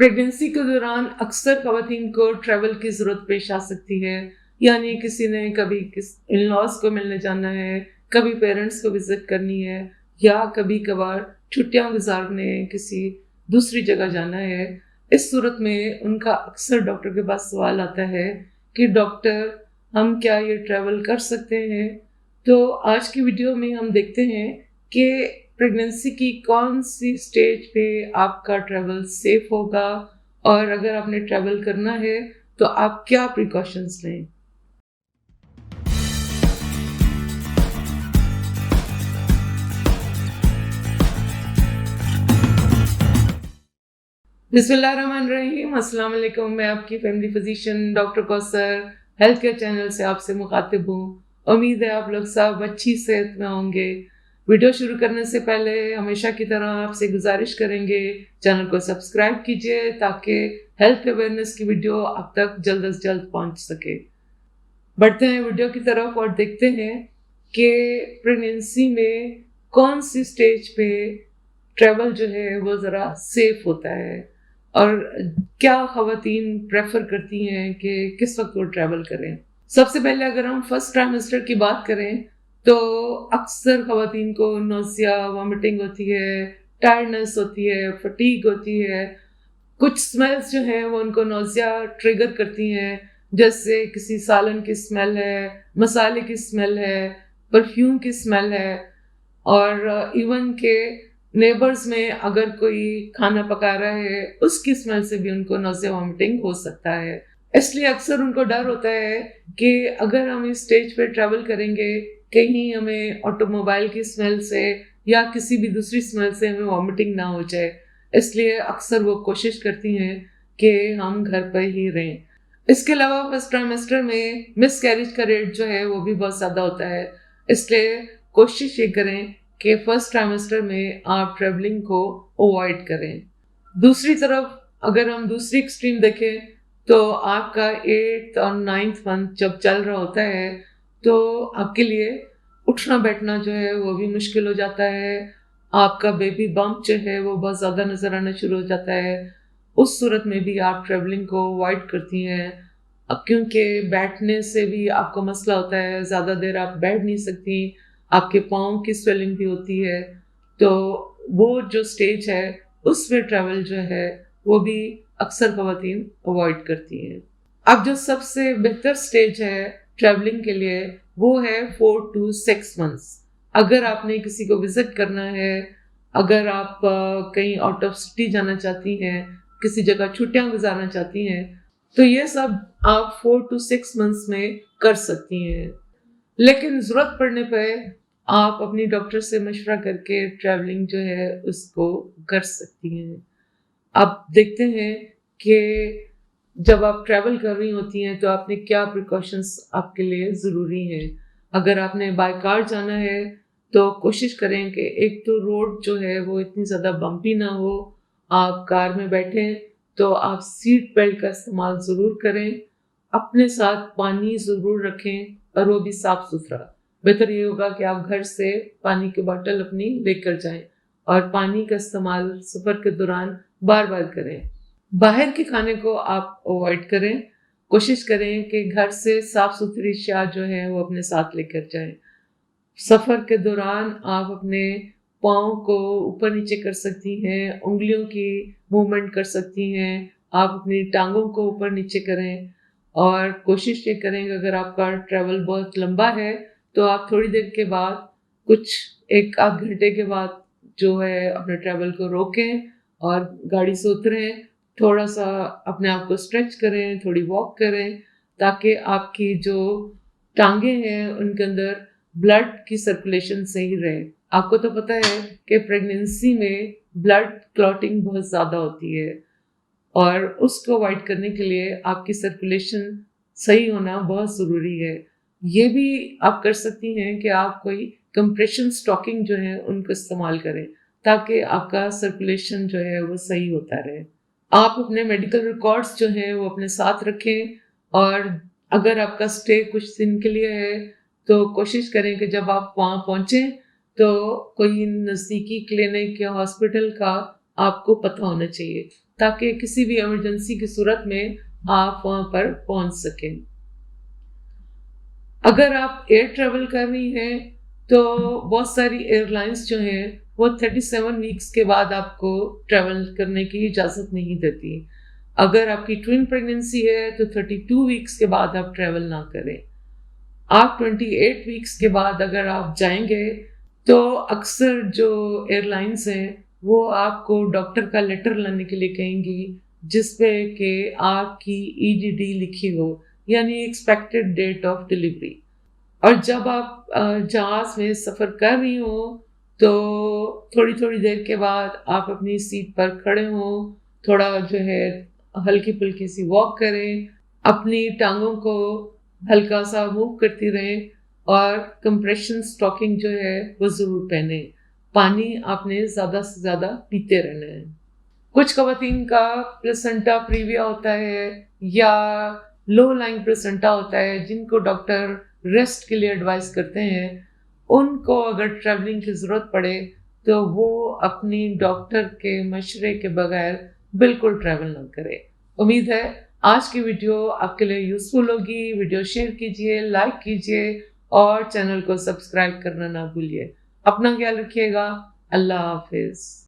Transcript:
Pregnancy के दौरान अक्सर ख़वातीन को ट्रैवल की ज़रूरत पेश आ सकती है। यानी किसी ने कभी इन लॉज को मिलने जाना है, कभी पेरेंट्स को विज़िट करनी है, या कभी कभार छुट्टियां गुजारने किसी दूसरी जगह जाना है। इस सूरत में उनका अक्सर डॉक्टर के पास सवाल आता है कि डॉक्टर, हम क्या ये ट्रैवल कर सकते हैं? तो आज की वीडियो में हम देखते हैं कि प्रेगनेंसी की कौन सी स्टेज पे आपका ट्रैवल सेफ होगा, और अगर आपने ट्रैवल करना है तो आप क्या प्रिकॉशंस लें। बिस्मिल्लाहिर्रहमानिर्रहीम, अस्सलाम वालेकुम। मैं आपकी family physician doctor Kausar health care channel से आपसे मुखातिब हूँ। उम्मीद है आप लोग सब अच्छी सेहत में होंगे। वीडियो शुरू करने से पहले हमेशा की तरह आपसे गुजारिश करेंगे, चैनल को सब्सक्राइब कीजिए ताकि हेल्थ अवेयरनेस की वीडियो आप तक जल्द से जल्द पहुँच सके। बढ़ते हैं वीडियो की तरफ और देखते हैं कि प्रेगनेंसी में कौन सी स्टेज पे ट्रैवल जो है वो ज़रा सेफ होता है, और क्या ख़वातीन प्रेफर करती हैं कि किस वक्त वो ट्रैवल करें। सबसे पहले अगर हम फर्स्ट ट्राइमेस्टर की बात करें तो अक्सर ख़वातीन को नोज़िया, वॉमिटिंग होती है, टायर्डनेस होती है, फटीग होती है। कुछ स्मेल्स जो हैं वो उनको नोज़िया ट्रिगर करती हैं, जैसे किसी सालन की स्मेल है, मसाले की स्मेल है, परफ्यूम की स्मेल है, और इवन के नेबर्स में अगर कोई खाना पका रहा है उसकी स्मेल से भी उनको नोज़िया वॉमिटिंग हो सकता है। इसलिए अक्सर उनको डर होता है कि अगर हम इस स्टेज पे ट्रैवल करेंगे, कहीं हमें ऑटोमोबाइल की स्मेल से या किसी भी दूसरी स्मेल से हमें वॉमिटिंग ना हो जाए। इसलिए अक्सर वो कोशिश करती हैं कि हम घर पर ही रहें। इसके अलावा फर्स्ट ट्राइमेस्टर में मिसकैरेज का रेट जो है वो भी बहुत ज़्यादा होता है। इसलिए कोशिश ये करें कि फर्स्ट ट्राइमेस्टर में आप ट्रैवलिंग को अवॉइड करें। दूसरी तरफ अगर हम दूसरी एक्सट्रीम देखें तो आपका 8th और 9th मंथ जब चल रहा होता है तो आपके लिए उठना बैठना जो है वो भी मुश्किल हो जाता है। आपका बेबी बम्प जो है वो बहुत ज़्यादा नज़र आना शुरू हो जाता है। उस सूरत में भी आप ट्रैवलिंग को अवॉइड करती हैं, क्योंकि बैठने से भी आपको मसला होता है, ज़्यादा देर आप बैठ नहीं सकती, आपके पाँव की स्वेलिंग भी होती है। तो वो जो स्टेज है उसमें ट्रैवल जो है वो भी अक्सर ख़वातीन अवॉइड करती हैं। अब जो सबसे बेहतर स्टेज है ट्रैवलिंग के लिए वो है 4 to 6 मंथ्स। अगर आपने किसी को विज़िट करना है, अगर आप कहीं आउट ऑफ सिटी जाना चाहती हैं, किसी जगह छुट्टियां गुजारना चाहती हैं, तो ये सब आप 4 to 6 मंथ्स में कर सकती हैं। लेकिन ज़रूरत पड़ने पर आप अपनी डॉक्टर से मशवरा करके ट्रैवलिंग जो है उसको कर सकती हैं। अब देखते हैं कि जब आप ट्रैवल कर रही होती हैं तो आपने क्या प्रिकॉशंस आपके लिए ज़रूरी हैं। अगर आपने बाय कार जाना है तो कोशिश करें कि एक तो रोड जो है वो इतनी ज़्यादा बम्पी ना हो। आप कार में बैठें तो आप सीट बेल्ट का इस्तेमाल ज़रूर करें। अपने साथ पानी ज़रूर रखें, और वो भी साफ़ सुथरा। बेहतर ये होगा कि आप घर से पानी की बोतल अपनी लेकर जाएं, और पानी का इस्तेमाल सफ़र के दौरान बार बार करें। बाहर के खाने को आप अवॉइड करें। कोशिश करें कि घर से साफ़ सुथरी अशिया जो है वो अपने साथ लेकर जाएं। सफ़र के दौरान आप अपने पाँव को ऊपर नीचे कर सकती हैं, उंगलियों की मूवमेंट कर सकती हैं, आप अपनी टांगों को ऊपर नीचे करें। और कोशिश ये करें कि अगर आपका ट्रैवल बहुत लंबा है तो आप थोड़ी देर के बाद, कुछ 1 आध घंटे के बाद जो है अपने ट्रैवल को रोकें और गाड़ी से उतरें। थोड़ा सा अपने आप को स्ट्रेच करें, थोड़ी वॉक करें, ताकि आपकी जो टांगे हैं उनके अंदर ब्लड की सर्कुलेशन सही रहे। आपको तो पता है कि प्रेगनेंसी में ब्लड क्लॉटिंग बहुत ज़्यादा होती है, और उसको अवॉइड करने के लिए आपकी सर्कुलेशन सही होना बहुत ज़रूरी है। ये भी आप कर सकती हैं कि आप कोई कंप्रेशन स्टॉकिंग जो है उनको इस्तेमाल करें, ताकि आपका सर्कुलेशन जो है वो सही होता रहे। आप अपने मेडिकल रिकॉर्ड्स जो हैं वो अपने साथ रखें, और अगर आपका स्टे कुछ दिन के लिए है तो कोशिश करें कि जब आप वहाँ पहुँचें तो कोई नज़दीकी क्लिनिक या हॉस्पिटल का आपको पता होना चाहिए, تاکہ کسی بھی ایمرجنسی کی صورت میں آپ وہاں پر پہنچ سکیں۔ اگر آپ ایئر ٹریول کر رہی ہیں تو بہت ساری ایئر لائنس جو ہیں وہ 37 ویکس کے بعد آپ کو ٹریول کرنے کی اجازت نہیں دیتی۔ اگر آپ کی ٹوین پریگننسی ہے تو 32 ویکس کے بعد آپ ٹریول نہ کریں۔ آپ 28 ویکس کے بعد اگر آپ جائیں گے تو اکثر جو ایئر لائنس ہیں وہ آپ کو ڈاکٹر کا لیٹر لانے کے لیے کہیں گی جس پہ کہ آپ کی EDD لکھی ہو، یعنی ایکسپیکٹڈ ڈیٹ آف ڈلیوری۔ اور جب آپ جہاز میں سفر کر رہی ہوں تو تھوڑی تھوڑی دیر کے بعد آپ اپنی سیٹ پر کھڑے ہوں، تھوڑا جو ہے ہلکی پھلکی سی واک کریں، اپنی ٹانگوں کو ہلکا سا موو کرتی رہیں، اور کمپریشن سٹاکنگ جو ہے وہ ضرور پہنیں۔ پانی آپ نے زیادہ سے زیادہ پیتے رہنا ہے۔ کچھ خواتین کا پلیسنٹا پریویا ہوتا ہے یا لو لائنگ پلیسنٹا ہوتا ہے جن کو ڈاکٹر ریسٹ کے لیے ایڈوائز کرتے ہیں، ان کو اگر ٹریولنگ کی ضرورت پڑے تو وہ اپنی ڈاکٹر کے مشورے کے بغیر بالکل ٹریول نہ کرے۔ امید ہے آج کی ویڈیو آپ کے لیے یوزفل ہوگی۔ ویڈیو شیئر کیجئے، لائک کیجئے اور چینل کو سبسکرائب کرنا نہ بھولیے۔ اپنا خیال رکھیے گا۔ اللہ حافظ۔